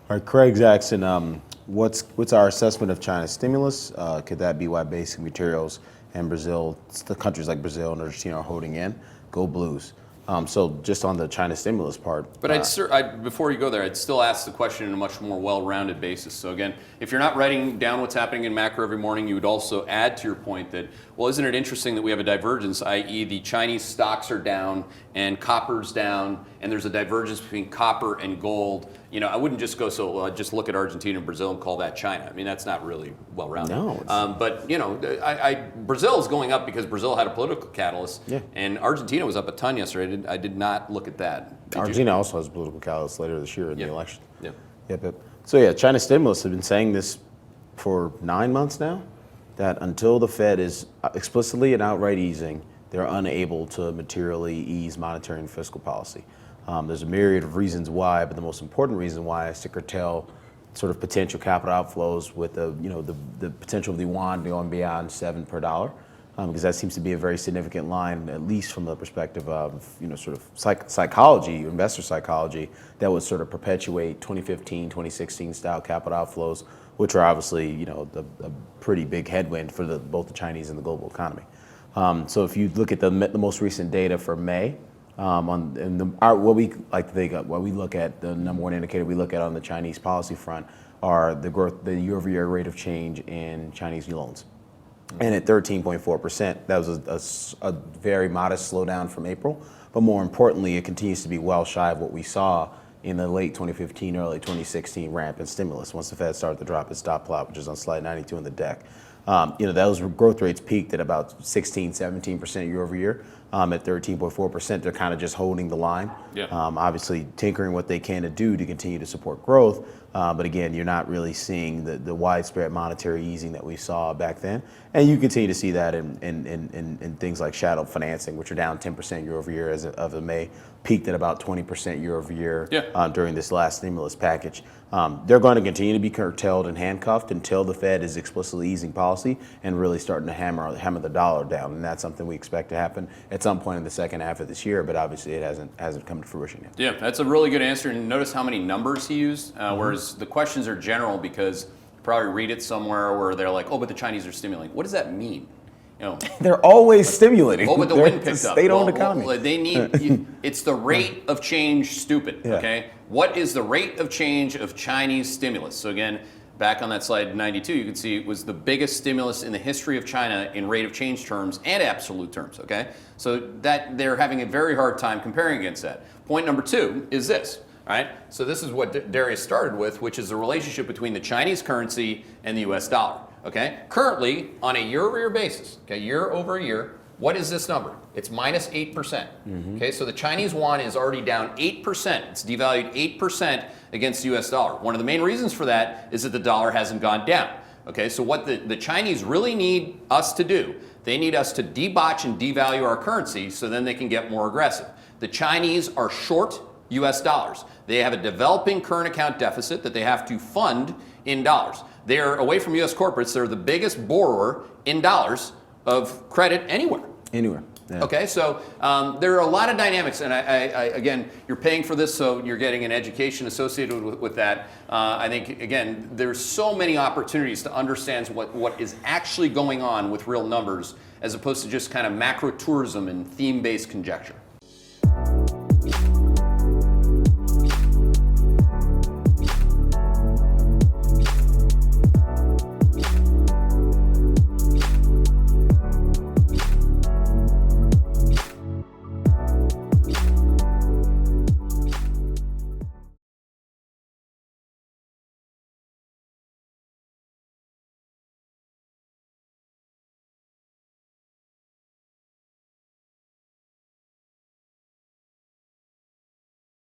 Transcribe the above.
All right, Craig's asking, what's our assessment of China's stimulus? Could that be why basic materials and Brazil, the countries like Brazil and Argentina are holding in? Go Blues. So just on the China stimulus part. But before you go there, I'd still ask the question in a much more well-rounded basis. So again, if you're not writing down what's happening in macro every morning, you would also add to your point that, well, isn't it interesting that we have a divergence, i.e. the Chinese stocks are down and copper's down, and there's a divergence between copper and gold. You know, I wouldn't just go just look at Argentina and Brazil and call that China. I mean, that's not really well-rounded. No. But, you know, Brazil is going up because Brazil had a political catalyst, and Argentina was up a ton yesterday. I did not look at that. Argentina also has a political catalyst later this year in the election. Yep. So yeah, China stimulus have been saying this for 9 months now, that until the Fed is explicitly and outright easing, they're unable to materially ease monetary and fiscal policy. There's a myriad of reasons why, but the most important reason why is to curtail sort of potential capital outflows with the potential of the yuan going beyond 7 per dollar, because that seems to be a very significant line, at least from the perspective of sort of psychology, investor psychology, that would sort of perpetuate 2015, 2016 style capital outflows, which are obviously a pretty big headwind for both the Chinese and the global economy. So if you look at the most recent data for May, what we look at, the number one indicator we look at on the Chinese policy front are the year-over-year rate of change in Chinese loans. And at 13.4%, that was a very modest slowdown from April. But more importantly, it continues to be well shy of what we saw in the late 2015, early 2016 ramp in stimulus once the Fed started to drop its dot plot, which is on slide 92 in the deck. Those growth rates peaked at about 16, 17% year over year. At 13.4%, they're kind of just holding the line. Obviously, tinkering what they can to do to continue to support growth. But again, you're not really seeing the widespread monetary easing that we saw back then. And you continue to see that in things like shadow financing, which are down 10% year over year as of May, peaked at about 20% year over year during this last stimulus package. They're going to continue to be curtailed and handcuffed until the Fed is explicitly easing policy and really starting to hammer the dollar down. And that's something we expect to happen at some point in the second half of this year, but obviously it hasn't come to fruition yet. Yeah, that's a really good answer. And notice how many numbers he used, whereas the questions are general because you probably read it somewhere where they're like, oh, but the Chinese are stimulating. What does that mean? They're always stimulating. Oh, but the wind picked up. State-owned economy. Well, they need. It's the rate of change, stupid. Okay, what is the rate of change of Chinese stimulus? So again, back on that slide 92, you can see it was the biggest stimulus in the history of China in rate of change terms and absolute terms. Okay, so that they're having a very hard time comparing against that. Point number two is this. All right, so this is what Darius started with, which is the relationship between the Chinese currency and the U.S. dollar. Okay, currently on a year-over-year basis, year over year, what is this number? It's minus 8%. Okay, so the Chinese yuan is already down 8%. It's devalued 8% against the U.S. dollar. One of the main reasons for that is that the dollar hasn't gone down. Okay, so what the Chinese really need us to do, they need us to debauch and devalue our currency so then they can get more aggressive. The Chinese are short U.S. dollars. They have a developing current account deficit that they have to fund in dollars. They're away from U.S. corporates. They're the biggest borrower in dollars of credit anywhere. Anywhere. Yeah. Okay, so there are a lot of dynamics, and I again, you're paying for this, so you're getting an education associated with that. I think, again, there's so many opportunities to understand what is actually going on with real numbers, as opposed to just kind of macro tourism and theme-based conjecture.